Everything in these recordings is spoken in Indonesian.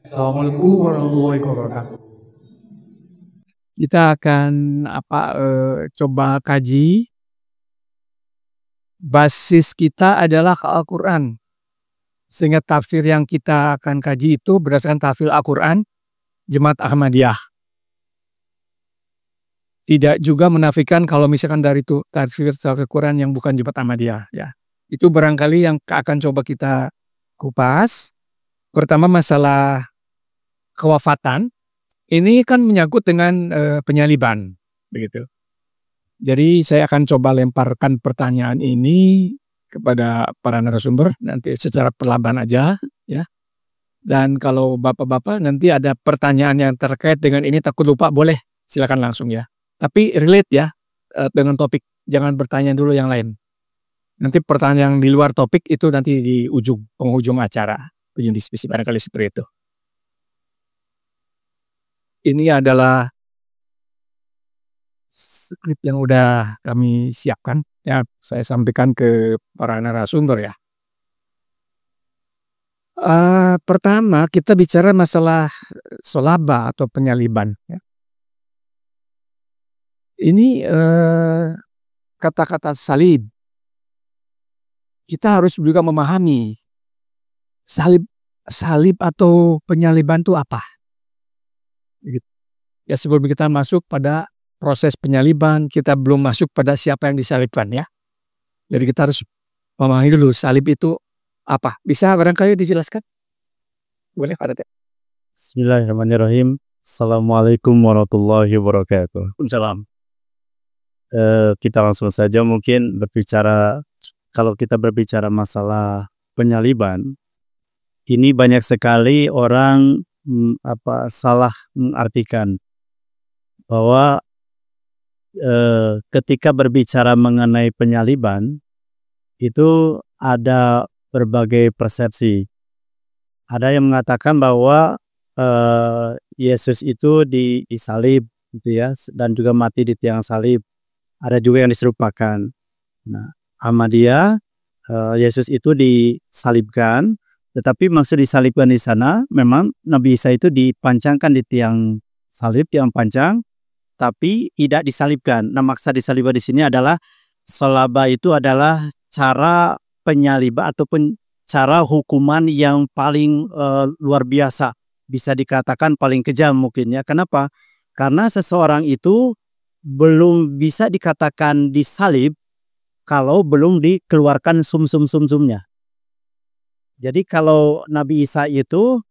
Assalamualaikum warahmatullahi wabarakatuh. Kita akan coba kaji, basis kita adalah Al-Quran. Sehingga tafsir yang kita akan kaji itu berdasarkan tafsir Al-Quran Jemaat Ahmadiyah. Tidak juga menafikan kalau misalkan dari itu tafsir Al-Quran yang bukan Jemaat Ahmadiyah. Ya. Itu barangkali yang akan coba kita kupas. Pertama masalah kewafatan. Ini kan menyangkut dengan penyaliban, begitu. Jadi saya akan coba lemparkan pertanyaan ini kepada para narasumber nanti secara perlahan aja, ya. Dan kalau bapak-bapak nanti ada pertanyaan yang terkait dengan ini takut lupa, boleh silakan langsung ya. Tapi relate ya dengan topik, jangan bertanya dulu yang lain. Nanti pertanyaan di luar topik itu nanti di penghujung acara, ujung diskusi barangkali seperti itu. Ini adalah skrip yang udah kami siapkan, ya saya sampaikan ke para narasumber ya. Pertama kita bicara masalah sholaba atau penyaliban. Ya. Ini kata-kata salib. Kita harus juga memahami salib atau penyaliban itu apa. Ya sebelum kita masuk pada proses penyaliban, kita belum masuk pada siapa yang disalibkan ya. Jadi kita harus memahami dulu salib itu apa. Bisa barangkali dijelaskan? Boleh Pak Dede? Bismillahirrahmanirrahim. Assalamualaikum warahmatullahi wabarakatuh. Waalaikumsalam. Kita langsung saja mungkin berbicara, kalau kita berbicara masalah penyaliban, ini banyak sekali orang salah mengartikan bahwa ketika berbicara mengenai penyaliban itu ada berbagai persepsi. Ada yang mengatakan bahwa Yesus itu disalib gitu ya, dan juga mati di tiang salib. Ada juga yang diserupakan. Nah, Ahmadiyah Yesus itu disalibkan, tetapi maksud disalibkan di sana memang Nabi Isa itu dipancangkan di tiang salib, tiang pancang, tapi tidak disalibkan. Nah, maksud disalibkan di sini adalah sholaba itu adalah cara penyaliban ataupun cara hukuman yang paling luar biasa, bisa dikatakan paling kejam mungkin ya. Kenapa? Karena seseorang itu belum bisa dikatakan disalib kalau belum dikeluarkan sum-sumnya. Jadi kalau Nabi Isa itu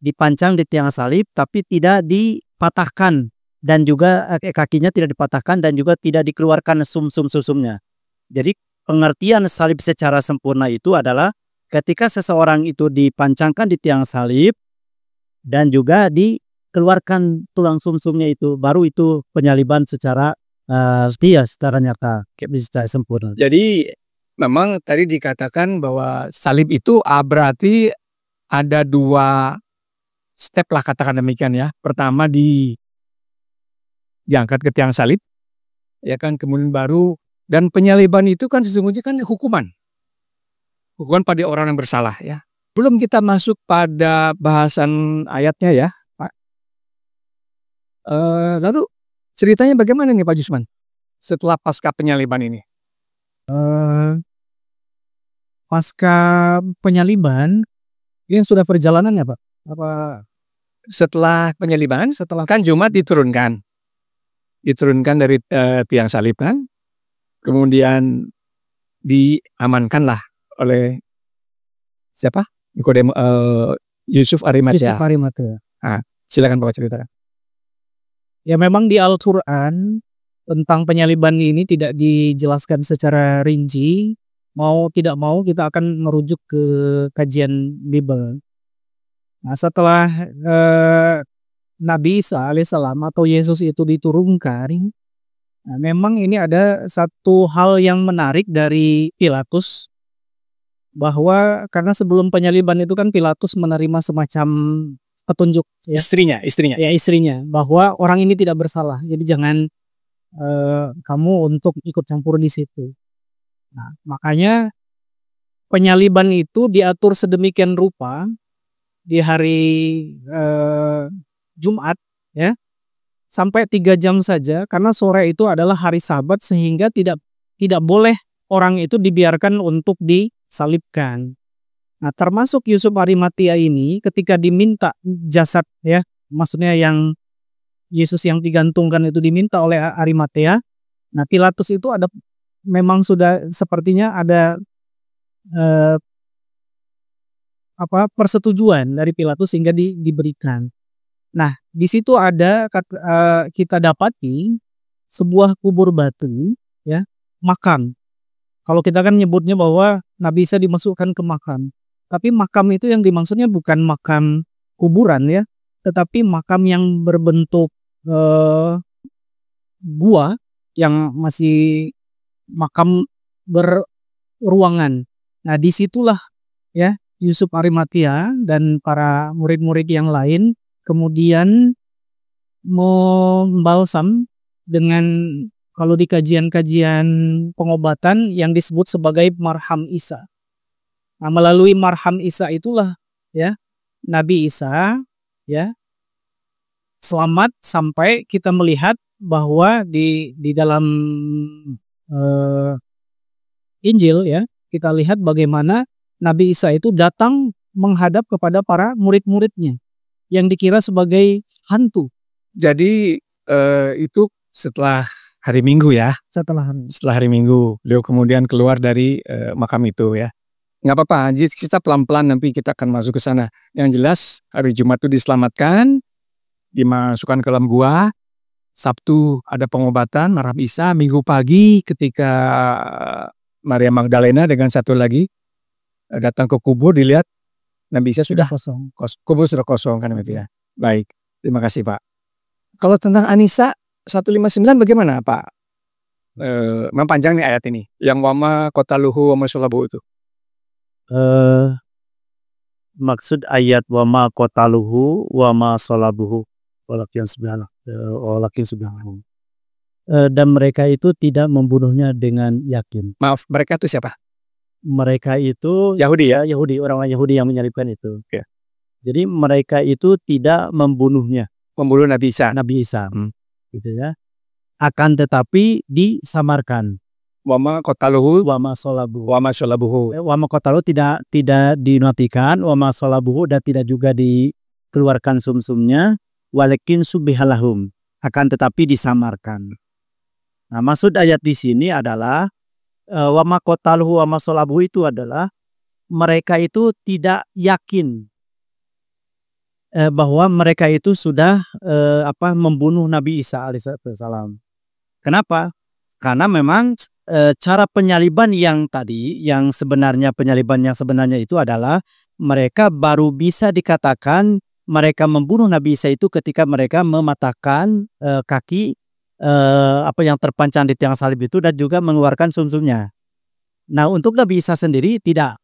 dipancang di tiang salib tapi tidak dipatahkan, dan juga kakinya tidak dipatahkan dan juga tidak dikeluarkan sum-sumnya. Jadi pengertian salib secara sempurna itu adalah ketika seseorang itu dipancangkan di tiang salib dan juga dikeluarkan tulang sum-sumnya, itu baru itu penyaliban secara secara nyata, secara sempurna. Jadi memang tadi dikatakan bahwa salib itu berarti ada dua step lah, katakan demikian ya. Pertama diangkat ke tiang salib, ya kan, kemudian baru, dan penyaliban itu kan sesungguhnya kan hukuman pada orang yang bersalah ya. Belum kita masuk pada bahasan ayatnya ya Pak. Lalu ceritanya bagaimana nih Pak Jusman setelah pasca penyaliban ini? Pasca penyaliban ini sudah perjalanan ya Pak? Apa setelah penyaliban, setelah kan Jumat diturunkan dari tiang salib kan, kemudian diamankanlah oleh siapa? Yusuf Arimatea. Nah, silakan Bapak ceritakan. Ya memang di Al-Quran tentang penyaliban ini tidak dijelaskan secara rinci. Mau tidak mau kita akan merujuk ke kajian Bible. Nah, setelah Nabi Isa alaihissalam atau Yesus itu diturunkan, nah, memang ini ada satu hal yang menarik dari Pilatus, bahwa karena sebelum penyaliban itu kan Pilatus menerima semacam petunjuk ya. Istrinya bahwa orang ini tidak bersalah, jadi jangan kamu untuk ikut campur di situ. Nah, makanya penyaliban itu diatur sedemikian rupa di hari Jumat, ya, sampai 3 jam saja karena sore itu adalah hari Sabat sehingga tidak boleh orang itu dibiarkan untuk disalibkan. Nah, termasuk Yusuf Arimatia ini ketika diminta jasad, ya, maksudnya yang Yesus yang digantungkan itu diminta oleh Arimatea. Nah, Pilatus itu ada memang sudah sepertinya ada persetujuan dari Pilatus sehingga diberikan. Nah, di situ ada kita dapati sebuah kubur batu, ya, makam. Kalau kita kan nyebutnya bahwa Nabi Isa dimasukkan ke makam. Tapi makam itu yang dimaksudnya bukan makam kuburan, ya, tetapi makam yang berbentuk gua yang masih makam berruangan. Nah, disitulah, ya, Yusuf Arimatia dan para murid-murid yang lain kemudian membalsam dengan, kalau di kajian-kajian pengobatan, yang disebut sebagai marham Isa. Nah, melalui marham Isa itulah, ya, Nabi Isa, ya, selamat sampai kita melihat bahwa di dalam Injil, ya, kita lihat bagaimana Nabi Isa itu datang menghadap kepada para murid-muridnya yang dikira sebagai hantu. Jadi itu setelah hari Minggu, ya. Setelah hari Minggu beliau kemudian keluar dari makam itu, ya. Nggak apa-apa, jadi kita pelan-pelan nanti kita akan masuk ke sana. Yang jelas hari Jumat itu diselamatkan, dimasukkan ke dalam gua. Sabtu ada pengobatan marham Isa. Minggu pagi ketika Maria Magdalena dengan satu lagi datang ke kubur, dilihat Nabi Isa sudah kosong. Kubur sudah kosong, kan itu, ya. Baik, terima kasih, Pak. Kalau tentang Anisa 159 bagaimana, Pak? Memang panjang nih ayat ini. Yang wama kotaluhu wama sulabu itu. Maksud ayat wama kotaluhu wama solabuhu walakin subhanahu. Dan mereka itu tidak membunuhnya dengan yakin. Maaf, mereka itu siapa? Mereka itu Yahudi, ya? Yahudi, orang Yahudi yang menyalibkan itu. Ya. Jadi mereka itu tidak membunuhnya. Membunuh Nabi Isa. Nabi Isa. Gitu, ya. Akan tetapi disamarkan. Wama kotaluhu Wama solabuhu. wama solabuhu. Wama kotaluhu tidak dimatikan. Wama solabuhu dan tidak juga dikeluarkan sumsumnya. Walakin subihalahum. Akan tetapi disamarkan. Nah, maksud ayat di sini adalah wama kotaluhu wama solabuhu itu adalah mereka itu tidak yakin bahwa mereka itu sudah membunuh Nabi Isa alaihissalam. Kenapa? Karena memang cara penyaliban yang tadi, yang penyaliban yang sebenarnya itu adalah mereka baru bisa dikatakan mereka membunuh Nabi Isa itu ketika mereka mematahkan kaki yang terpancang di tiang salib itu dan juga mengeluarkan sumsumnya. Nah, untuk Nabi Isa sendiri tidak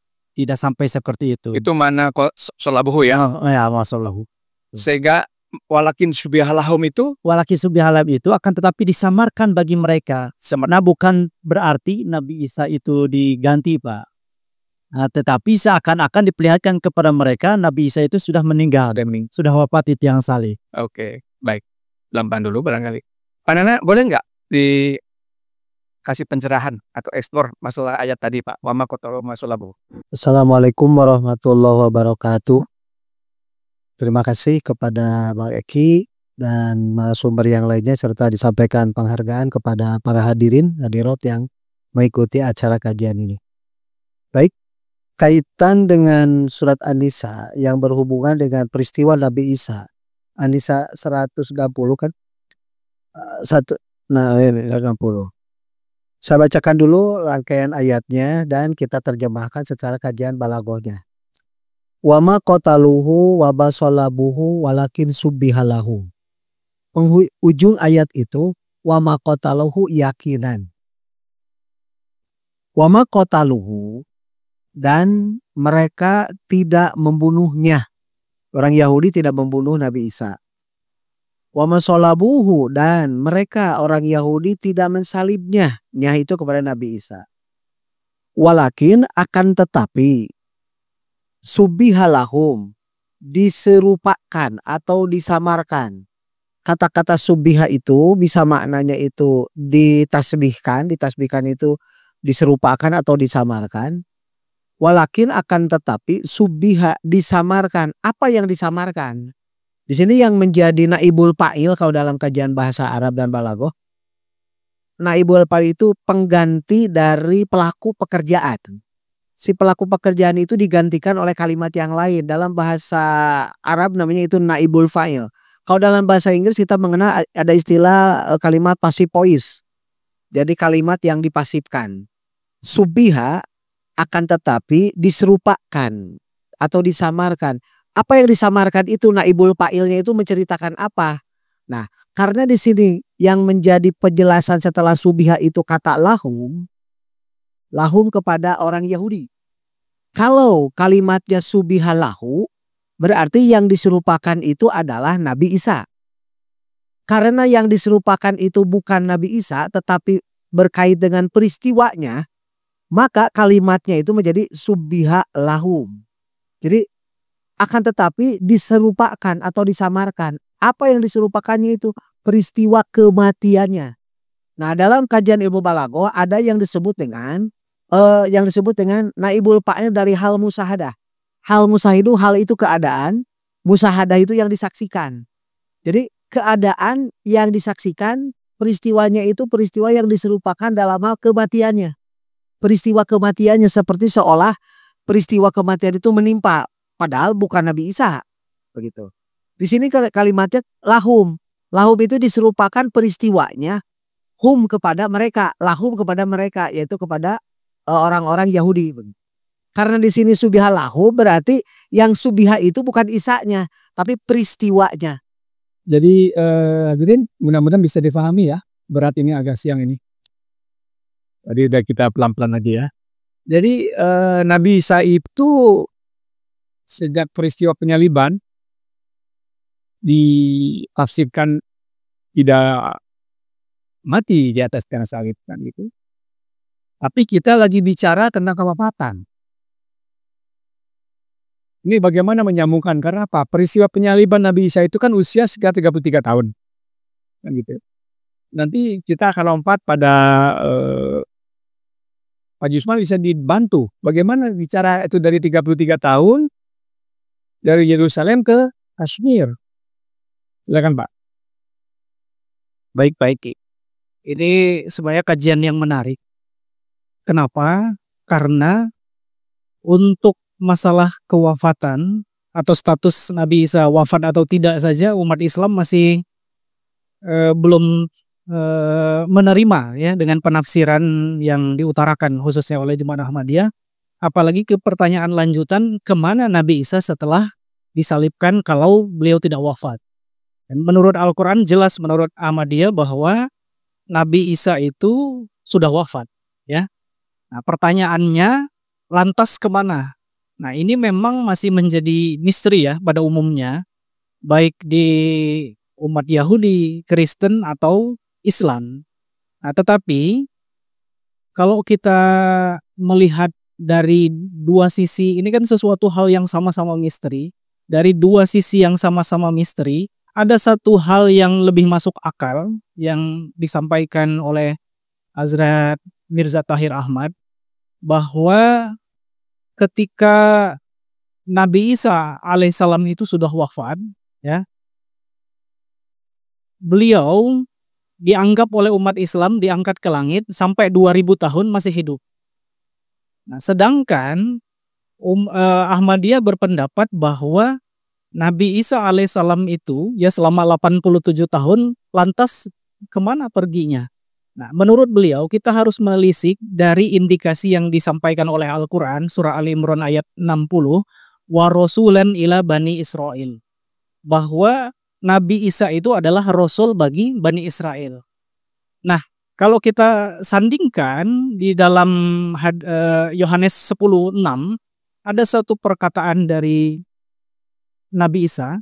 sampai seperti itu. Itu mana solabuhu, ya? Ya, masalahu. Sehingga walakin subihalahum itu akan tetapi disamarkan bagi mereka. Nah, bukan berarti Nabi Isa itu diganti, Pak. Nah, tetapi seakan-akan diperlihatkan kepada mereka Nabi Isa itu sudah meninggal, sudah wafat di tiang salib. Oke, baik. Lampan dulu barangkali. Pak Nana, boleh nggak dikasih pencerahan atau eksplor masalah ayat tadi, Pak? Wama kotaluhu wama solabuhu. Assalamualaikum warahmatullahi wabarakatuh. Terima kasih kepada Bang Eki dan narasumber yang lainnya serta disampaikan penghargaan kepada para hadirin hadirat yang mengikuti acara kajian ini. Baik, kaitan dengan surat An-Nisa yang berhubungan dengan peristiwa Nabi Isa. An-Nisa 160 kan? 160. Saya bacakan dulu rangkaian ayatnya dan kita terjemahkan secara kajian balaghahnya. Wama qataluhu wa basalabuhu walakin subbihalahu. Ujung ayat itu wama qataluhu yakinan. Wama qataluhu dan mereka tidak membunuhnya. Orang Yahudi tidak membunuh Nabi Isa. Wama salabuhu dan mereka orang Yahudi tidak mensalibnya. Nya itu kepada Nabi Isa. Walakin akan tetapi subihalahum diserupakan atau disamarkan. Kata-kata subbiha itu bisa maknanya itu ditasbihkan itu diserupakan atau disamarkan. Walakin akan tetapi subbiha disamarkan. Apa yang disamarkan? Di sini yang menjadi naibul fa'il kalau dalam kajian bahasa Arab dan balaghah. Naibul fa'il itu pengganti dari pelaku pekerjaan. Si pelaku pekerjaan itu digantikan oleh kalimat yang lain. Dalam bahasa Arab namanya itu naibul fa'il. Kalau dalam bahasa Inggris kita mengenal ada istilah kalimat passive voice. Jadi kalimat yang dipasifkan. Subbiha akan tetapi diserupakan atau disamarkan. Apa yang disamarkan itu naibul fa'ilnya itu menceritakan apa? Nah, karena di sini yang menjadi penjelasan setelah subbiha itu kata lahum kepada orang Yahudi. Kalau kalimatnya subbiha lahu, berarti yang diserupakan itu adalah Nabi Isa. Karena yang diserupakan itu bukan Nabi Isa tetapi berkait dengan peristiwanya, maka kalimatnya itu menjadi subbiha lahum. Jadi akan tetapi diserupakan atau disamarkan. Apa yang diserupakannya itu? Peristiwa kematiannya. Nah, dalam kajian ilmu balaghah ada yang disebut dengan naibul fa'il dari hal musahadah. Hal musahidu, hal itu keadaan, musahadah itu yang disaksikan. Jadi keadaan yang disaksikan, peristiwanya itu peristiwa yang diserupakan dalam hal kematiannya. Peristiwa kematiannya seperti seolah peristiwa kematian itu menimpa, padahal bukan Nabi Isa, begitu. Di sini kalimatnya lahum. Lahum itu diserupakan peristiwanya hum kepada mereka, lahum kepada mereka, yaitu kepada orang-orang Yahudi. Karena di sini subbiha lahum berarti yang subbiha itu bukan Isanya, tapi peristiwanya. Jadi hadirin mudah-mudahan bisa difahami ya. Berat ini agak siang ini. Tadi udah kita pelan-pelan aja ya. Jadi Nabi Isa itu sejak peristiwa penyaliban ditafsirkan tidak mati di atas tiang salib kan gitu. Tapi kita lagi bicara tentang kewafatan. Ini bagaimana menyambungkan, karena apa? Peristiwa penyaliban Nabi Isa itu kan usia sekitar 33 tahun. Kan gitu. Nanti kita akan lompat pada Pak Jusman bisa dibantu. Bagaimana bicara itu dari 33 tahun dari Yerusalem ke Kashmir. Silakan Pak. Baik. Ini sebenarnya kajian yang menarik. Kenapa? Karena untuk masalah kewafatan atau status Nabi Isa wafat atau tidak saja umat Islam masih belum menerima ya dengan penafsiran yang diutarakan khususnya oleh Jemaah Ahmadiyah. Apalagi ke pertanyaan lanjutan, kemana Nabi Isa setelah disalibkan kalau beliau tidak wafat. Dan menurut Al-Quran jelas menurut Ahmadiyah bahwa Nabi Isa itu sudah wafat. Ya. Nah, pertanyaannya lantas kemana? Nah, ini memang masih menjadi misteri ya pada umumnya, baik di umat Yahudi, Kristen atau Islam. Nah, tetapi kalau kita melihat dari dua sisi, ini kan sesuatu hal yang sama-sama misteri. Dari dua sisi yang sama-sama misteri, ada satu hal yang lebih masuk akal yang disampaikan oleh Hazrat Mirza Tahir Ahmad, bahwa ketika Nabi Isa alaihissalam itu sudah wafat, ya, beliau dianggap oleh umat Islam diangkat ke langit sampai 2000 tahun masih hidup. Nah, sedangkan Ahmadiyah berpendapat bahwa Nabi Isa alaihissalam itu ya selama 87 tahun lantas kemana perginya? Nah, menurut beliau kita harus menelisik dari indikasi yang disampaikan oleh Al-Quran surah Ali Imran ayat 60, wa rasulan ila bani Israel, bahwa Nabi Isa itu adalah rasul bagi Bani Israel. Nah, kalau kita sandingkan di dalam Yohanes 10:6 ada satu perkataan dari Nabi Isa,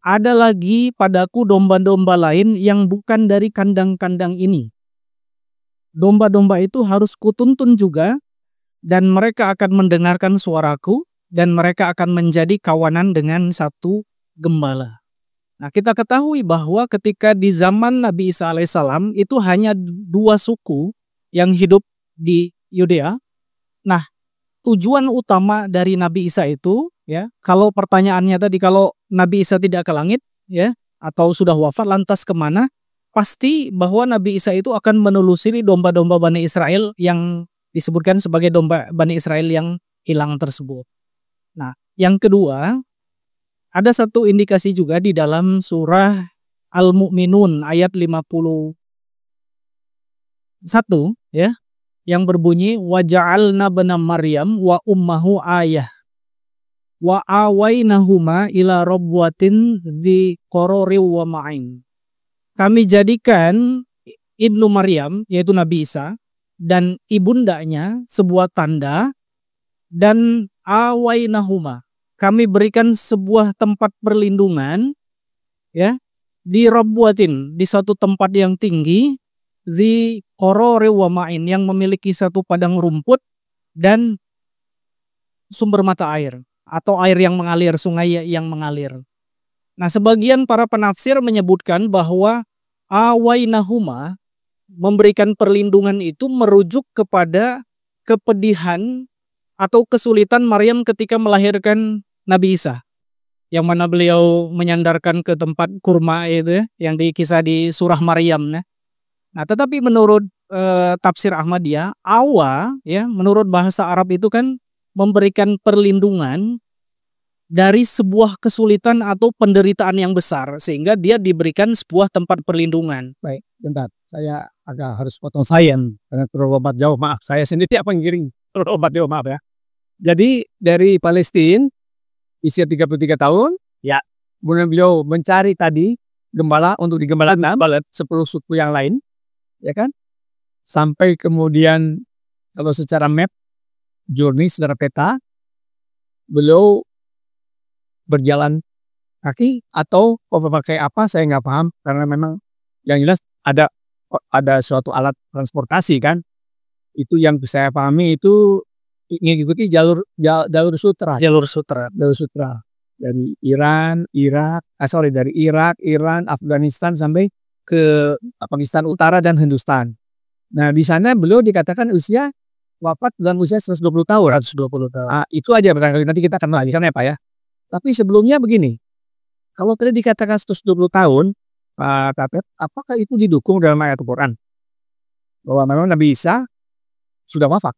ada lagi padaku domba-domba lain yang bukan dari kandang-kandang ini. Domba-domba itu harus kutuntun juga dan mereka akan mendengarkan suaraku dan mereka akan menjadi kawanan dengan satu gembala. Nah, kita ketahui bahwa ketika di zaman Nabi Isa alaihissalam itu hanya 2 suku yang hidup di Yudea. Nah, tujuan utama dari Nabi Isa itu, ya, kalau pertanyaannya tadi kalau Nabi Isa tidak ke langit, ya, atau sudah wafat lantas kemana? Pasti bahwa Nabi Isa itu akan menelusuri domba-domba Bani Israel yang disebutkan sebagai domba Bani Israel yang hilang tersebut. Nah, yang kedua, ada satu indikasi juga di dalam surah Al-Mu'minun ayat 51, ya, yang berbunyi waja'alna bana Maryam wa ummahu ayah wa awainahuma ila rabwatin di korori wa ma'in. Kami jadikan ibnu Maryam, yaitu Nabi Isa, dan ibundanya sebuah tanda, dan awainahuma, kami berikan sebuah tempat perlindungan, ya, di rabwatin, di suatu tempat yang tinggi, di korori wa ma'in, yang memiliki satu padang rumput dan sumber mata air atau air yang mengalir, sungai yang mengalir. Nah, sebagian para penafsir menyebutkan bahwa awainahuma, memberikan perlindungan itu merujuk kepada kepedihan atau kesulitan Maryam ketika melahirkan Nabi Isa, yang mana beliau menyandarkan ke tempat kurma itu, ya, yang dikisah di surah Maryam. Nah, tetapi menurut tafsir Ahmadiyah, awa, ya, menurut bahasa Arab itu kan memberikan perlindungan dari sebuah kesulitan atau penderitaan yang besar, sehingga dia diberikan sebuah tempat perlindungan. Baik, bentar. Saya agak harus potong sayen karena terlalu jauh. Maaf, saya sendiri apa yang giring terlalu jauh, maaf ya. Jadi dari Palestina usia 33 tahun, Ya. kemudian beliau mencari tadi gembala untuk digembalakan 10 suku yang lain, ya kan? Sampai kemudian kalau secara map journey secara peta, beliau berjalan kaki atau pakai apa saya nggak paham, karena memang yang jelas ada suatu alat transportasi kan. Itu yang saya pahami itu mengikuti jalur sutra. Jalur sutra. Jalur sutra dari Iran, dari Irak, Iran, Afghanistan sampai ke Pakistan Utara dan Hindustan. Nah, di sana beliau dikatakan usia wafat dalam usia 120 tahun. 120 tahun. Nah, itu aja barangkali nanti kita akan melanjutkan ya Pak ya. Tapi sebelumnya begini, kalau tadi dikatakan 120 tahun, Pak Kapet, apakah itu didukung dalam ayat Al-Quran? Bahwa memang Nabi Isa sudah wafat.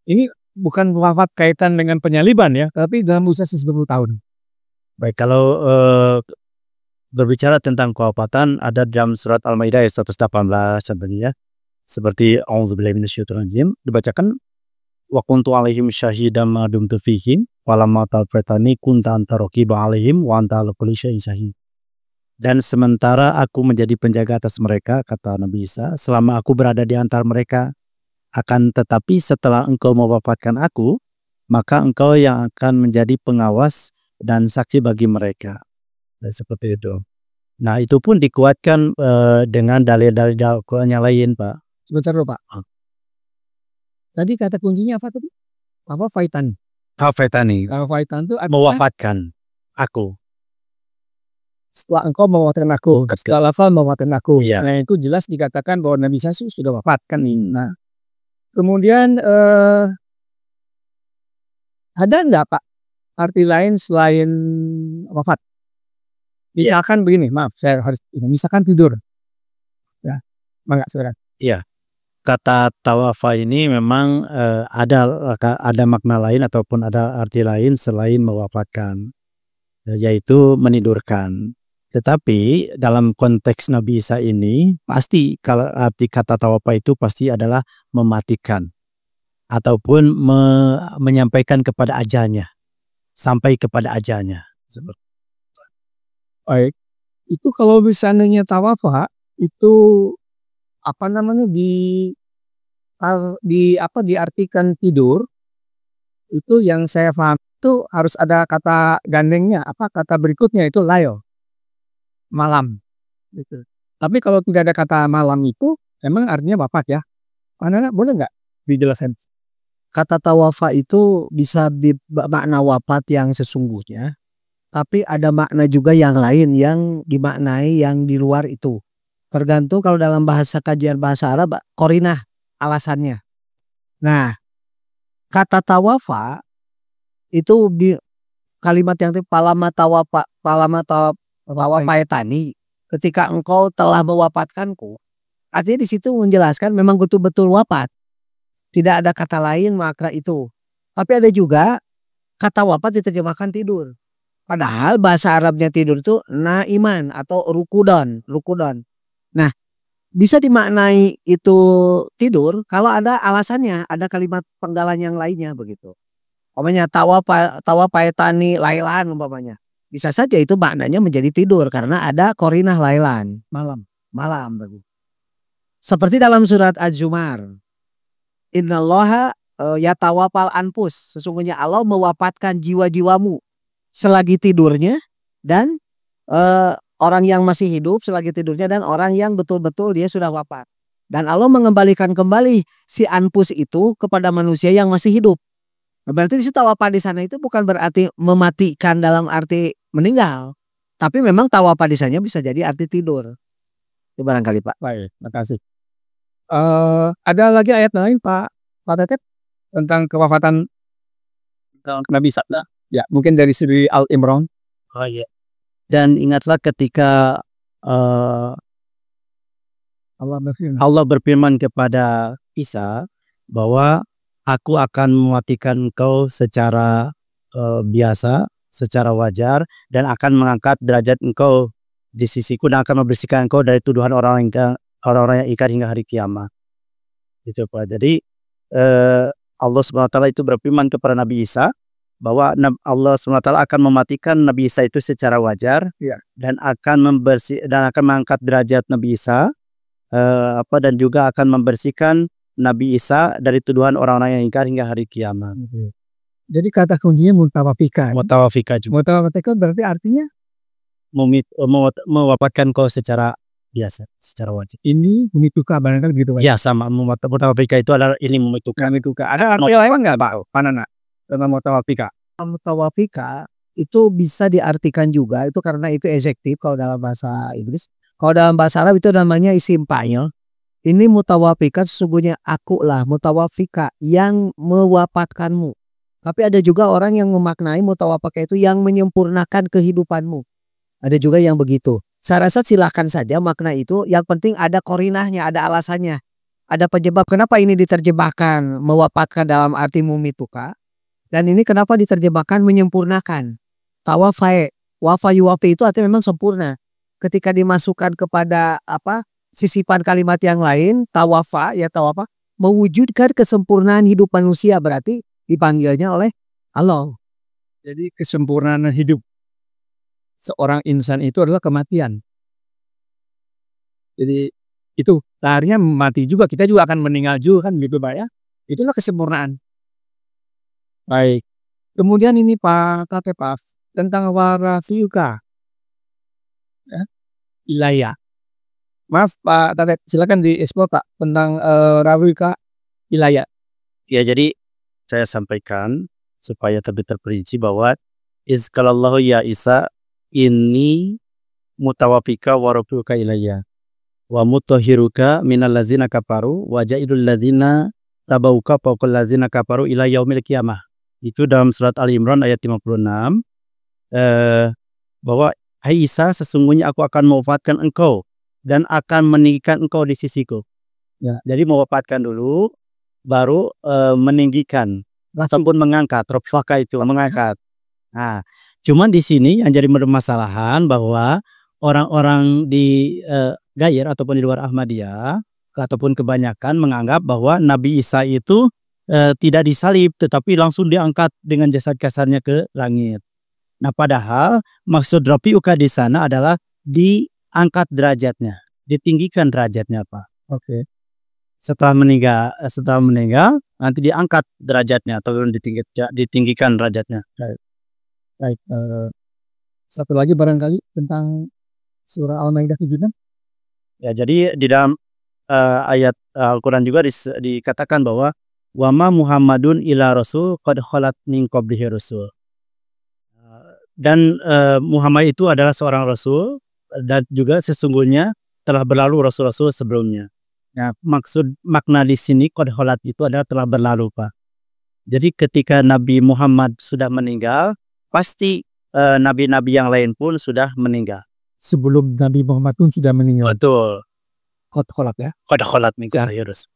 Ini bukan wafat kaitan dengan penyaliban ya, tapi dalam usia 120 tahun. Baik, kalau berbicara tentang kewafatan, ada dalam surat Al-Maidah ayat 118 contohnya, seperti A'udzubillahi minasyaitonir rajim, dibacakan wa kuntu alaihim syahidan ma dumtu fihim walamma tawaffatani kunta anta raqiba alaihim wa anta ala kulli syai'in syahid. Dan sementara aku menjadi penjaga atas mereka, kata Nabi Isa, selama aku berada di antara mereka, akan tetapi setelah engkau mewafatkan aku, maka engkau yang akan menjadi pengawas dan saksi bagi mereka. Dan seperti itu. Nah, itu pun dikuatkan dengan dalil-dalil Al-Quran yang lain, Pak. Sebentar dulu Pak. Tadi kata kuncinya apa tadi? Apa faitan? Tawaffatani, Faitan itu artinya mewafatkan aku. setelah engkau mewafatkan aku, setelah lafal mewafatkan aku. Iya. Nah, itu jelas dikatakan bahwa Nabi Isa sudah wafat kan. Nah, kemudian ada enggak Pak arti lain selain wafat? Misalkan begini, maaf saya harus misalkan tidur. Ya, mangga saudara. Iya. Kata tawafa ini memang ada makna lain ataupun ada arti lain selain mewafatkan, yaitu menidurkan. Tetapi dalam konteks Nabi Isa ini pasti kalau arti kata tawafa itu pasti adalah mematikan ataupun menyampaikan kepada ajalnya, sampai kepada ajalnya. Baik. Itu kalau misalnya tawafa itu apa namanya diartikan tidur, itu yang saya paham itu harus ada kata gandengnya, kata berikutnya itu layo, malam gitu. Tapi kalau tidak ada kata malam itu emang artinya wafat ya. Mana boleh nggak dijelaskan? kata tawafa itu bisa makna wafat yang sesungguhnya, tapi ada makna juga yang lain yang dimaknai yang di luar itu. Tergantung kalau dalam bahasa kajian bahasa Arab korinah alasannya. Nah, kata tawafa itu di kalimat yang tawafaetani, ketika engkau telah mewafatkanku. Artinya di situ menjelaskan memang betul-betul wafat. Tidak ada kata lain maka itu. Tapi ada juga kata wafat diterjemahkan tidur. Padahal bahasa Arabnya tidur itu naiman atau rukudon. Nah, bisa dimaknai itu tidur kalau ada alasannya, ada kalimat penggalan yang lainnya begitu. Umpamanya tawafaetani lailan umpamanya. Bisa saja itu maknanya menjadi tidur karena ada korinah lailan, malam begitu. Seperti dalam surat Az-Zumar. Innallaha yatawafal anfus. Sesungguhnya Allah mewafatkan jiwa-jiwamu selagi tidurnya dan orang yang masih hidup selagi tidurnya dan orang yang betul-betul dia sudah wafat. Dan Allah mengembalikan kembali si anfus itu kepada manusia yang masih hidup. Berarti di situ tawafal di sana itu bukan berarti mematikan dalam arti meninggal. Tapi memang tawafal di sana bisa jadi arti tidur. Itu barangkali Pak. Baik, terima kasih. Ada lagi ayat lain Pak Tetep tentang kewafatan Nabi Isa? Ya, mungkin dari segi Al-Imran. Oh iya. Dan ingatlah ketika Allah berfirman kepada Isa bahwa aku akan mematikan engkau secara biasa, secara wajar, dan akan mengangkat derajat engkau di sisiku dan akan membersihkan engkau dari tuduhan orang-orang yang ingkar hingga hari kiamat. Gitu Pak. Jadi Allah SWT itu berfirman kepada Nabi Isa bahwa Allah SWT akan mematikan Nabi Isa itu secara wajar, ya, dan akan mengangkat derajat Nabi Isa dan juga akan membersihkan Nabi Isa dari tuduhan orang-orang yang ingkar hingga hari kiamat. Jadi kata kuncinya mutawafika. Mutawafika juga. Mutawafika berarti artinya mewafatkan kau secara biasa, secara wajib. Ini memituka barangkali begitu Pak. Ya sama, mutawafika itu adalah ini memituka. Ada arti lain nggak Pak? Panana tentang mutawafika. Mutawafika itu bisa diartikan juga itu karena itu adjektif kalau dalam bahasa Inggris. Kalau dalam bahasa Arab itu namanya isim fa'il. Ini mutawafika sesungguhnya akulah mutawafika yang mewafatkanmu. Tapi ada juga orang yang memaknai mutawafika itu yang menyempurnakan kehidupanmu. Ada juga yang begitu. Saya rasa silakan saja makna itu. Yang penting ada korinahnya, ada alasannya. Ada penyebab kenapa ini diterjemahkan mewafatkan dalam arti mumituka. Dan ini kenapa diterjemahkan menyempurnakan. Tawafae, wafi itu artinya memang sempurna. Ketika dimasukkan kepada sisipan kalimat yang lain, tawafa, mewujudkan kesempurnaan hidup manusia berarti dipanggilnya oleh Allah. Jadi kesempurnaan hidup seorang insan itu adalah kematian. Jadi itu akhirnya mati juga, kita juga akan meninggal juga kan gitu Pak ya. Itulah kesempurnaan. Baik. Kemudian ini Pak Tatepaf tentang warasiuka. Ya. Ilaya. Maaf Pak Tatep, silakan dieksplor Pak tentang rawika ilaya. Ya, jadi saya sampaikan supaya terperinci bahwa izkalallahu ya Isa ini mutawafika wa rabbuka ilayya wa mutahhiruka minal ladzina kafaru wa ja'ilul ladzina tabauka fawqal ladzina kafaru ila yaumil qiyamah. Itu dalam surat Al-Imran ayat 56 bahwa hai Isa, sesungguhnya aku akan mewafatkan engkau dan akan meninggikan engkau di sisiku. Ya, jadi mewafatkan dulu baru meninggikan ataupun mengangkat. Rafaka itu mengangkat. Nah, cuman di sini yang jadi permasalahan bahwa orang-orang di Gair ataupun di luar Ahmadiyah ataupun kebanyakan menganggap bahwa Nabi Isa itu tidak disalib tetapi langsung diangkat dengan jasad kasarnya ke langit. Nah, padahal maksud rafiuka di sana adalah diangkat derajatnya, ditinggikan derajatnya Pak. Oke. Setelah meninggal nanti diangkat derajatnya atau ditinggikan derajatnya. Baik. Satu lagi barangkali tentang surah Al-Maidah 76. Ya, jadi di dalam ayat Al-Quran juga dikatakan bahwa wa ma Muhammadun illa rasul qad khalat min qablihi rusul. Dan Muhammad itu adalah seorang rasul dan juga sesungguhnya telah berlalu rasul-rasul sebelumnya. Nah, makna di sini qad khalat itu adalah telah berlalu, Pak. Jadi ketika Nabi Muhammad sudah meninggal, pasti nabi-nabi yang lain pun sudah meninggal. Sebelum Nabi Muhammad pun sudah meninggal. Betul. Qad khalat ya. Qad khalat min qablihi rusul.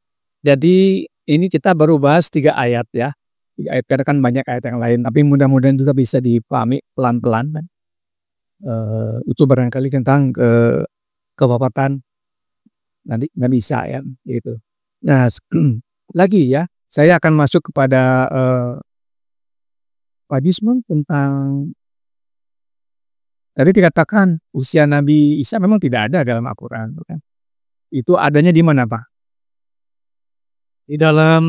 Jadi ini kita baru bahas 3 ayat ya. 3 ayat karena kan banyak ayat yang lain, tapi mudah-mudahan juga bisa dipahami pelan-pelan kan. Itu barangkali tentang kewafatan Nabi Isa ya gitu. Nah, lagi ya, saya akan masuk kepada Pak Jusman tentang tadi dikatakan usia Nabi Isa memang tidak ada dalam Al-Qur'an kan. Itu adanya di mana, Pak? Di dalam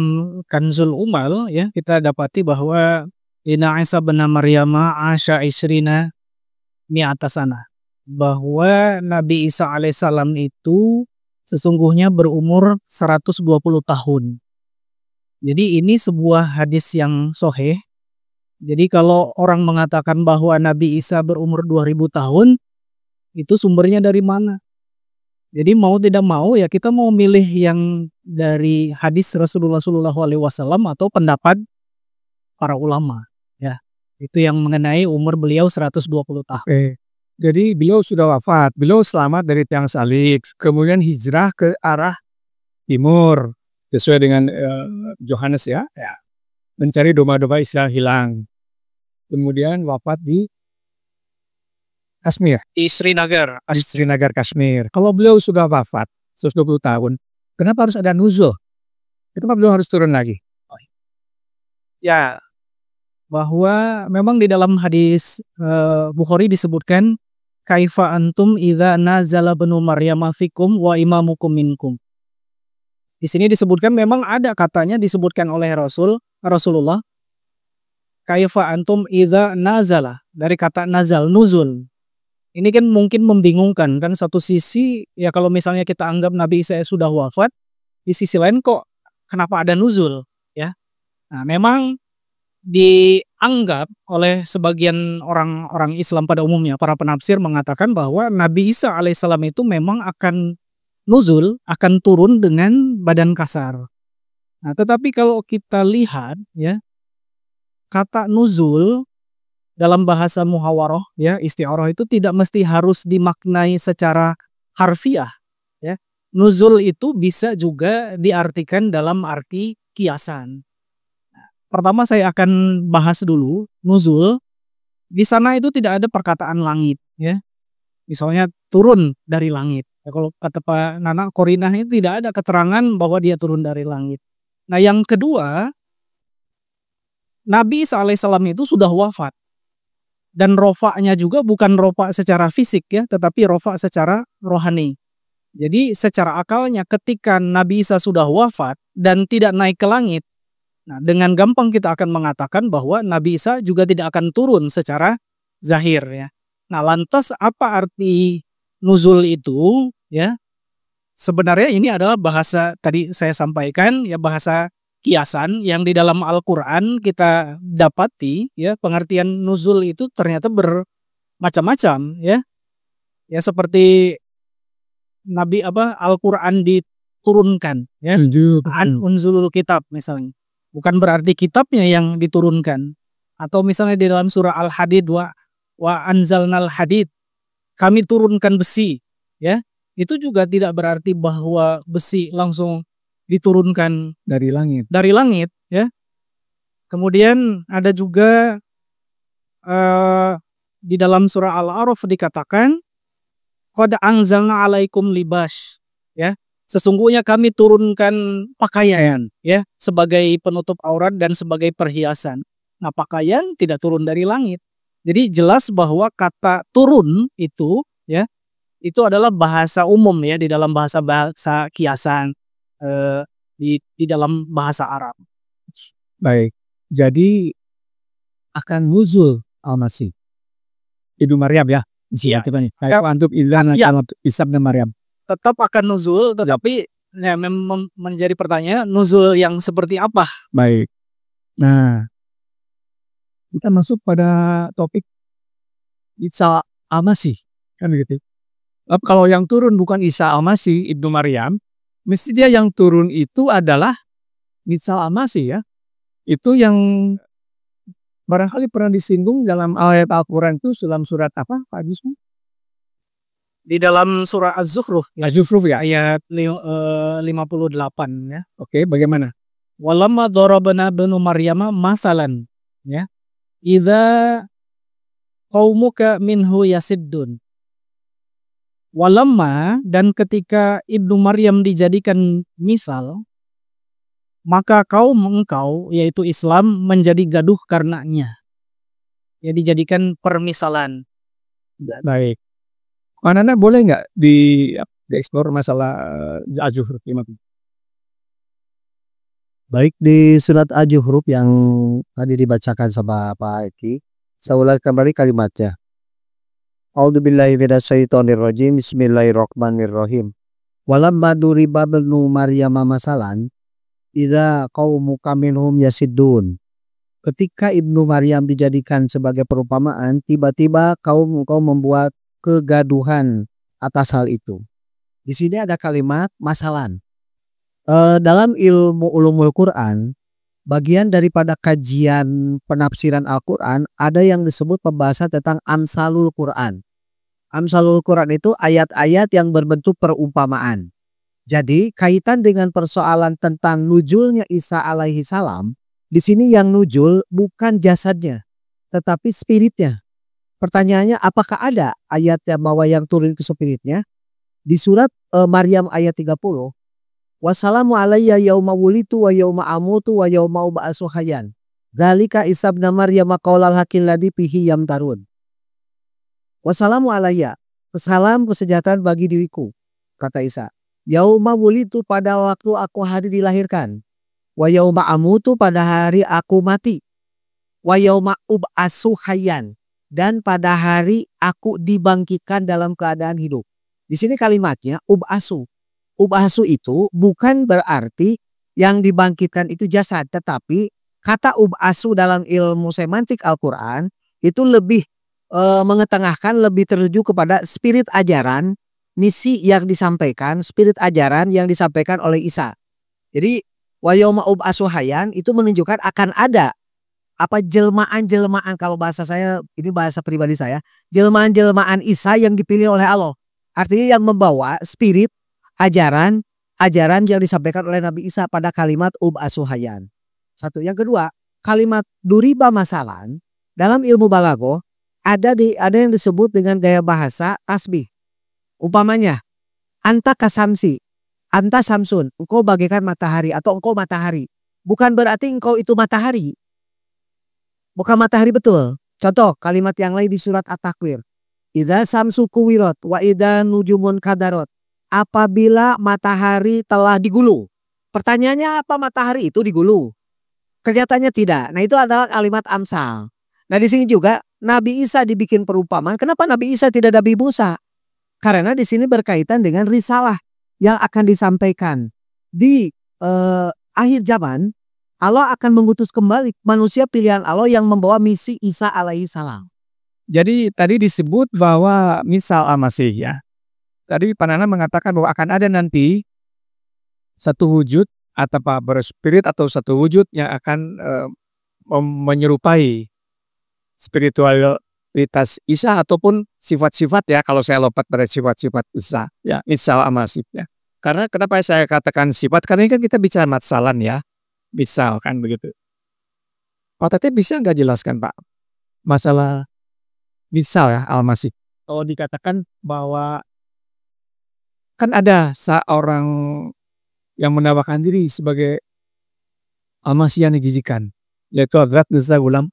Kanzul Umal ya kita dapati bahwa Inna Isa bin Maryam asya isrina mi'ata sana, bahwa Nabi Isa alaihissalam itu sesungguhnya berumur 120 tahun. Jadi ini sebuah hadis yang sahih. Jadi kalau orang mengatakan bahwa Nabi Isa berumur 2000 tahun, itu sumbernya dari mana? Jadi mau tidak mau ya kita mau milih yang dari hadis Rasulullah SAW atau pendapat para ulama ya. Itu yang mengenai umur beliau 120 tahun. Jadi beliau sudah wafat, beliau selamat dari tiang salib, kemudian hijrah ke arah timur sesuai dengan Yohanes ya, mencari domba-domba Israel hilang. Kemudian wafat di Kashmir. Di Srinagar. Di Srinagar, Kashmir. Kalau beliau sudah wafat 120 tahun, kenapa harus ada nuzul? Kenapa beliau harus turun lagi? Ya, bahwa memang di dalam hadis Bukhari disebutkan kaifa antum idza nazala banu Maryam fikum wa imamukum minkum. Di sini disebutkan memang ada katanya disebutkan oleh Rasulullah kaifa antum idza nazala, dari kata nazal, nuzul. Ini kan mungkin membingungkan kan, satu sisi ya kalau misalnya kita anggap Nabi Isa sudah wafat, di sisi lain kok kenapa ada nuzul ya. Nah, memang dianggap oleh sebagian orang-orang Islam pada umumnya, para penafsir mengatakan bahwa Nabi Isa alaihissalam itu memang akan nuzul, akan turun dengan badan kasar. Nah, tetapi kalau kita lihat ya, kata nuzul dalam bahasa muhawarah ya, isti'arah itu tidak mesti harus dimaknai secara harfiah ya. Nuzul itu bisa juga diartikan dalam arti kiasan. Pertama saya akan bahas dulu nuzul. Di sana itu tidak ada perkataan langit ya. Misalnya turun dari langit. Ya, kalau kata Pak Nana Korinah itu tidak ada keterangan bahwa dia turun dari langit. Nah, yang kedua, Nabi Isa alaihissalam itu sudah wafat. Dan rofaknya juga bukan rofak secara fisik ya, tetapi rofak secara rohani. Jadi secara akalnya ketika Nabi Isa sudah wafat dan tidak naik ke langit, nah dengan gampang kita akan mengatakan bahwa Nabi Isa juga tidak akan turun secara zahir ya. Nah, lantas apa arti nuzul itu ya? Sebenarnya ini adalah bahasa tadi saya sampaikan ya, bahasa kiasan yang di dalam Al-Quran kita dapati ya, pengertian nuzul itu ternyata bermacam-macam ya. Ya seperti Al-Quran diturunkan ya. Unzulul kitab misalnya. Bukan berarti kitabnya yang diturunkan. Atau misalnya di dalam surah Al-Hadid wa anzalnal hadid, kami turunkan besi ya. Itu juga tidak berarti bahwa besi langsung diturunkan dari langit. Dari langit ya. Kemudian ada juga di dalam surah Al-A'raf dikatakan qad anzalna 'alaikum libas ya. Sesungguhnya kami turunkan pakaian ya sebagai penutup aurat dan sebagai perhiasan. Nah, pakaian tidak turun dari langit. Jadi jelas bahwa kata turun itu ya itu adalah bahasa umum ya di dalam bahasa kiasan. Di dalam bahasa Arab. Baik, jadi akan nuzul Al-Masih Ibu Maryam ya. Iya. Antum Isa bin Maryam. Tetap akan nuzul, tetapi Ya, menjadi pertanyaan nuzul yang seperti apa? Baik. Nah, kita masuk pada topik Isa Al-Masih, kan begitu. Kalau yang turun bukan Isa Al-Masih, Ibnu Maryam, mesti dia yang turun itu adalah Isa Al-Masih ya. Itu yang barangkali pernah disinggung dalam ayat Al-Quran itu dalam surat apa Pak Agus? Di dalam surah Az-Zukhruf ya, Az-Zukhruf ya. ayat 58 ya. Oke, bagaimana? Walamma darabna banu Maryama masalan ya. Idza qaumuka minhu yasiddun. Walamma, dan ketika Ibnu Maryam dijadikan misal, maka kaum engkau yaitu Islam menjadi gaduh karenanya. Ya, dijadikan permisalan. Baik. Manana boleh nggak dieksplor masalah Az-Zukhruf? Baik, di surat Az-Zukhruf yang tadi dibacakan sama Pak Eki, saya ulang kembali kalimatnya. A'udzubillahi minasyaitonirrajim. Bismillahirrahmanirrahim. Walamma duriba banu Maryam masalan idza qaumuka minhum yasiddun. Ketika Ibnu Maryam dijadikan sebagai perumpamaan, tiba-tiba kaum membuat kegaduhan atas hal itu. Di sini ada kalimat masalan. Dalam ilmu ulumul Quran, bagian daripada kajian penafsiran Al-Quran, ada yang disebut pembahasan tentang amsalul Quran. Amsalul Quran itu ayat-ayat yang berbentuk perumpamaan. Jadi kaitan dengan persoalan tentang nuzulnya Isa alaihi salam, di sini yang nuzul bukan jasadnya, tetapi spiritnya. Pertanyaannya, apakah ada ayatnya bahwa yang turun itu spiritnya? Di surat Maryam ayat 30, wassalamu alayya yauma wulitu wa yauma amutu wa yauma ub'atsu hayyan. Dzalika Isa ibn Maryam qaulal haqqil ladzi fihi yamtarun. Wassalamu alayya, salam kesejahteraan bagi diriku, kata Isa. Yauma wulitu, pada waktu aku hari dilahirkan. Wa yauma amutu, pada hari aku mati. Wa yauma ub'atsu hayyan, dan pada hari aku dibangkitkan dalam keadaan hidup. Di sini kalimatnya ub'atsu. Ub'atsu itu bukan berarti yang dibangkitkan itu jasad, tetapi kata ub'atsu dalam ilmu semantik Al-Quran itu lebih mengetengahkan, lebih tertuju kepada spirit ajaran, misi yang disampaikan, spirit ajaran yang disampaikan oleh Isa. Jadi wa yauma ub'atsu hayyan itu menunjukkan akan ada jelmaan-jelmaan, kalau bahasa saya, ini bahasa pribadi saya, jelmaan-jelmaan Isa yang dipilih oleh Allah. Artinya yang membawa spirit ajaran yang disampaikan oleh Nabi Isa pada kalimat ub'atsu hayyan. Satu. Yang kedua, kalimat duriba masalan dalam ilmu balaghah ada yang disebut dengan gaya bahasa tasbih. Umpamanya, anta kasamsi, anta samsun, engkau bagaikan matahari atau engkau matahari. Bukan berarti engkau itu matahari. Bukan matahari betul. Contoh kalimat yang lain di surat At-Takwir. Idza samsu kuwirat wa idza nujumun kadarot. Apabila matahari telah digulu. Pertanyaannya, apa matahari itu digulu? Kelihatannya tidak. Nah, itu adalah kalimat amsal. Nah, di sini juga Nabi Isa dibikin perumpamaan. Kenapa Nabi Isa tidak Nabi Musa? Karena di sini berkaitan dengan risalah yang akan disampaikan di akhir zaman. Allah akan mengutus kembali manusia pilihan Allah yang membawa misi Isa alaihi salam. Jadi tadi disebut bahwa misal Al-Masih ya. Tadi Pak Nana mengatakan bahwa akan ada nanti satu wujud atau berspirit atau satu wujud yang akan menyerupai spiritualitas Isa ataupun sifat-sifat ya, kalau saya lompat pada sifat-sifat Isa ya, misal Al-Masih ya. Karena kenapa saya katakan sifat? Karena ini kan kita bicara matsalan ya. Misal kan begitu. Pak Tete bisa nggak jelaskan Pak masalah misal ya Al-Masih? Kalau dikatakan bahwa kan ada seorang yang menawarkan diri sebagai Al-Masih yang dijijikan, yaitu Hadrat Mirza Ghulam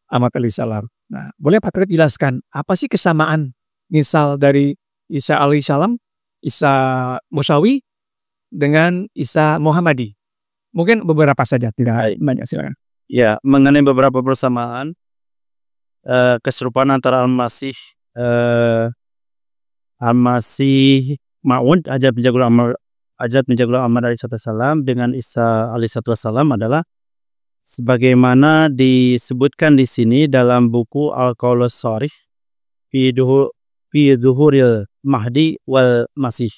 Ahmad alaihissalam. Nah, boleh Pak Tete jelaskan apa sih kesamaan misal dari Isa alaihissalam, Isa Musawi dengan Isa Muhammadi? Mungkin beberapa saja, tidak banyak, silakan. Ya, mengenai beberapa persamaan, keserupaan antara Al-Masih Ma'ud, Hadrat Mirza Ghulam Hajat Mirza Ghulam Ahmad alaihissalam dengan Isa alaihissalam adalah sebagaimana disebutkan di sini dalam buku Al-Qaulus Sharif fi Dhuhuril Mahdi wal Masih.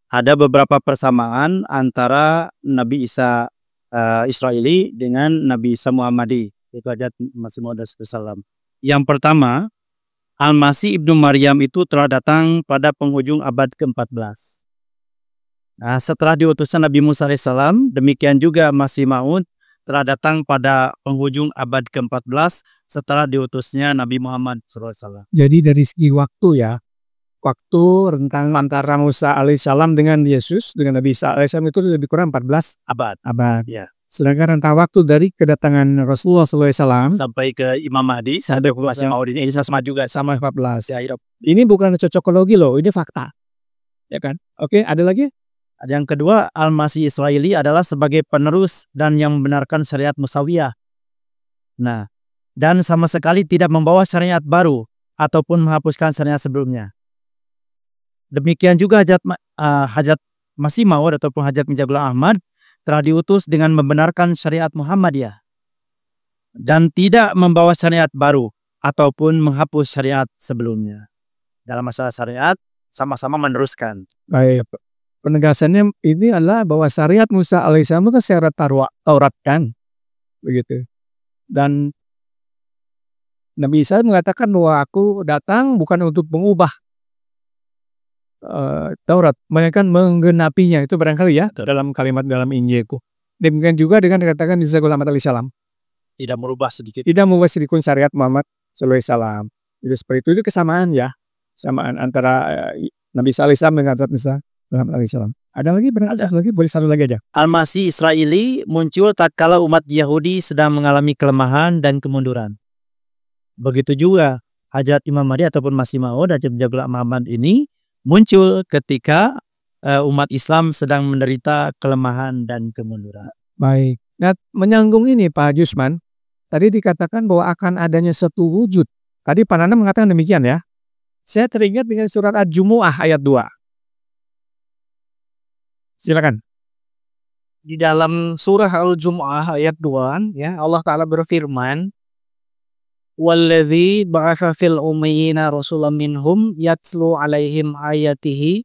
Ada beberapa persamaan antara Nabi Isa Israeli dengan Nabi Isa Muhammadi, yaitu Hajat Masih Maud alaihissalam. Yang pertama, Al-Masih Ibnu Maryam itu telah datang pada penghujung abad ke-14. Nah, setelah diutusnya Nabi Musa alaihissalam, demikian juga Masih Maud telah datang pada penghujung abad ke-14 setelah diutusnya Nabi Muhammad SAW. Jadi dari segi waktu ya, waktu rentang antara Musa alaihissalam dengan Yesus, dengan Nabi Isa alaihissalam itu lebih kurang 14 Abad. Ya. Sedangkan rentang waktu dari kedatangan Rasulullah SAW Sampai ke Imam Mahdi, sampai ke Masih Maud ini sama juga. sama 14 ya. Ini bukan cocokologi loh, ini fakta. Ya kan? Oke, ada lagi? Yang kedua, Al-Masih Israeli adalah sebagai penerus dan yang membenarkan syariat Musawiyah. Nah, dan sama sekali tidak membawa syariat baru ataupun menghapuskan syariat sebelumnya. Demikian juga Hajat Masih Maud ataupun Hajat Mirza Ghulam Ahmad telah diutus dengan membenarkan syariat Muhammadiyah dan tidak membawa syariat baru ataupun menghapus syariat sebelumnya. Dalam masalah syariat, sama-sama meneruskan. Baik. Penegasannya ini adalah bahwa syariat Musa alaihissalam itu syariat Taurat kan, begitu. Dan Nabi Isa mengatakan bahwa aku datang bukan untuk mengubah Taurat, melainkan menggenapinya. Itu barangkali ya dalam kalimat dalam Injilku. Demikian juga dengan dikatakan Mirza Ghulam Ahmad alaihissalam. Tidak merubah sedikit. Tidak merubah sedikit syariat Muhammad sallallahu alaihi wasallam. Itu seperti itu kesamaan ya, kesamaan antara Nabi Isa alaihissalam dengan Mirza Ghulam alaihissalam. Ada lagi? Ada lagi? Boleh satu lagi aja. Al-Masih Israeli muncul tatkala umat Yahudi sedang mengalami kelemahan dan kemunduran. Begitu juga Hajat Imam Mahdi ataupun Masih Maud, Hajat Mirza Ghulam Ahmad ini muncul ketika umat Islam sedang menderita kelemahan dan kemunduran. Baik. Nah, menyambung ini Pak Jusman, tadi dikatakan bahwa akan adanya satu wujud. Tadi Pak Nana mengatakan demikian ya. Saya teringat dengan surat Al-Jumu'ah ayat 2. Silakan. Di dalam surah Al-Jumu'ah ayat 2 ya, Allah Ta'ala berfirman, "Walladzi ba'atsa fil ummiyina rasulan minhum yatslu 'alaihim ayatihi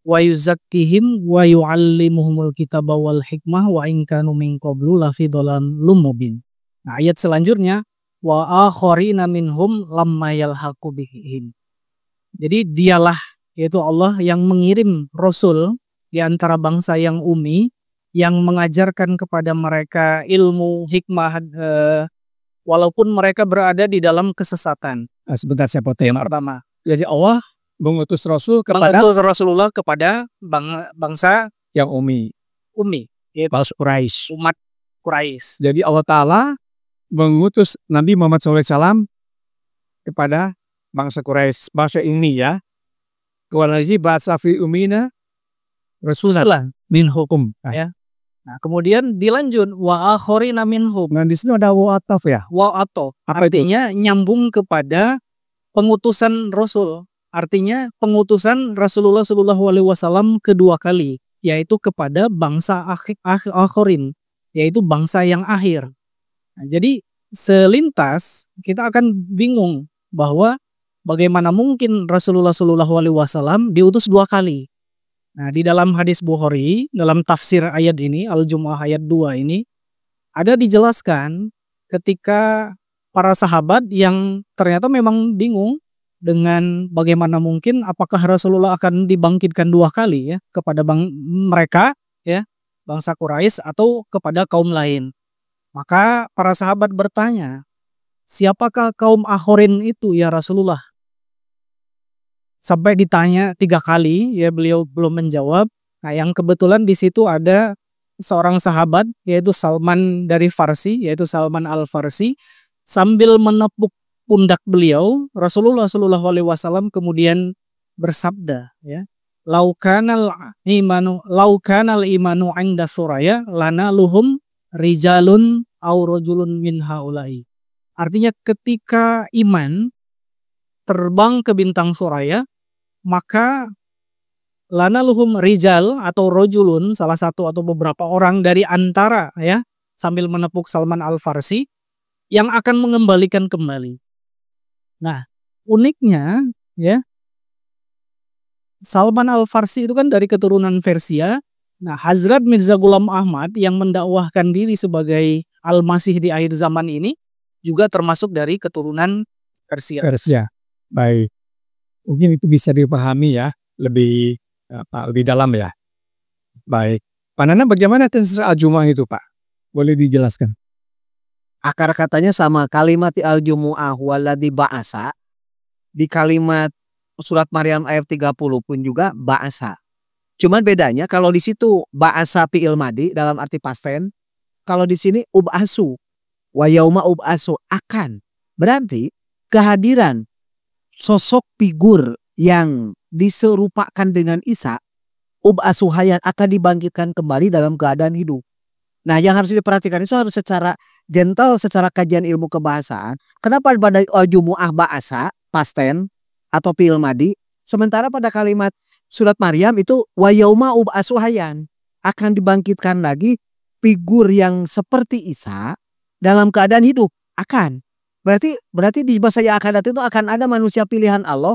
wa yuzakkihim wa yu'allimuhumul kitaba wal hikmah wa in kanu min qablu lafi dhalalin mubin." Nah, ayat selanjutnya, "Wa akharina minhum lamma yalhaqu bihim." Jadi dialah, yaitu Allah yang mengirim rasul di antara bangsa yang ummi, yang mengajarkan kepada mereka ilmu hikmah walaupun mereka berada di dalam kesesatan. Nah, sebentar saya potong. Yang pertama, Jadi Allah mengutus Rasul kepada mengutus Rasulullah kepada bangsa yang ummi, yaitu bangsa Quraisy. umat Quraisy. Jadi Allah Ta'ala mengutus Nabi Muhammad SAW kepada bangsa Quraisy, bangsa ini ya. Walazi ba'atsa fi ummina rasulan min hukum. Ya. Nah, kemudian dilanjut wa akharina minhum. Nah, di sini ada wa ataf ya. Wa ato artinya nyambung kepada pengutusan Rasul. Artinya pengutusan Rasulullah SAW kedua kali, yaitu kepada bangsa akhirin, yaitu bangsa yang akhir. Nah, jadi selintas kita akan bingung bahwa bagaimana mungkin Rasulullah SAW diutus dua kali. Nah, di dalam hadis Bukhari, dalam tafsir ayat ini, Al-Jumu'ah ayat 2 ini, ada dijelaskan ketika para sahabat yang ternyata memang bingung dengan bagaimana mungkin apakah Rasulullah akan dibangkitkan dua kali ya kepada mereka ya, bangsa Quraisy atau kepada kaum lain. Maka para sahabat bertanya, siapakah kaum akhirin itu ya Rasulullah? Sampai ditanya 3 kali, ya beliau belum menjawab. Nah, yang kebetulan di situ ada seorang sahabat, yaitu Salman dari Farsi, yaitu Salman Al-Farsi. Sambil menepuk pundak beliau, Rasulullah SAW kemudian bersabda, ya, laukanal imanu 'inda suraya lana luhum rijalun aw rajulun min haula'i. Artinya ketika iman terbang ke bintang Suraya, maka lana luhum rijal atau rojulun, salah satu atau beberapa orang dari antara ya, sambil menepuk Salman Al-Farsi yang akan mengembalikan kembali. Nah, uniknya ya, Salman Al-Farsi itu kan dari keturunan Persia. Nah, Hazrat Mirza Ghulam Ahmad yang mendakwahkan diri sebagai Al-Masih di akhir zaman ini juga termasuk dari keturunan Persia. Persia. Baik. Mungkin itu bisa dipahami ya lebih dalam ya. Baik. Pak Nana, bagaimana tensir al-jumu'ah itu, Pak? Boleh dijelaskan? Akar katanya sama, kalimat al-jumu'ah walladzi ba'asa. Di kalimat surat Maryam ayat 30 pun juga ba'asa. Cuman bedanya kalau di situ ba'asa fi'il madi dalam arti past tense, kalau di sini ub'asu. Wa yauma ub'asu, akan. Berarti kehadiran sosok figur yang diserupakan dengan Isa, ub'asu hayat, akan dibangkitkan kembali dalam keadaan hidup. Nah, yang harus diperhatikan itu harus secara gentle, secara kajian ilmu kebahasaan. Kenapa pada al-jumu'ah ba'asa, past tense atau fi'il madi, sementara pada kalimat surat Maryam itu wa yauma ub'asu hayyan, akan dibangkitkan lagi figur yang seperti Isa dalam keadaan hidup, akan. Berarti di masa yang akan datang itu akan ada manusia pilihan Allah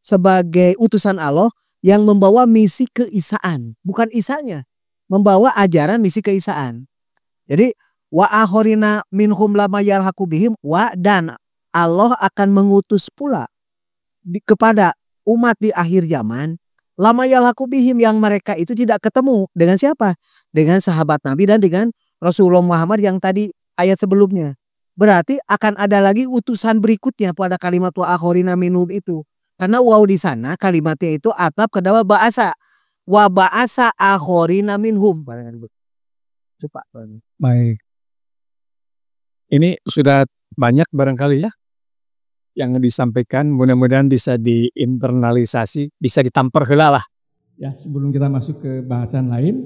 sebagai utusan Allah yang membawa misi keisaan, bukan Isanya, membawa ajaran misi keisaan. Jadi wa akhorina minhum lama yalhaqu bihim, wa, dan Allah akan mengutus pula kepada umat di akhir zaman lama yalhaqu bihim, yang mereka itu tidak ketemu dengan siapa? Dengan sahabat Nabi dan dengan Rasulullah Muhammad yang tadi ayat sebelumnya. Berarti akan ada lagi utusan berikutnya pada kalimat wa akhorina minhum itu. Karena waw di sana kalimatnya itu atap kedua ba'asa. Wa ba'asa akhorina minhum. Coba. Baik. Ini sudah banyak barangkali ya yang disampaikan, mudah-mudahan bisa diinternalisasi, bisa ditampar heula lah. Ya, sebelum kita masuk ke bahasan lain,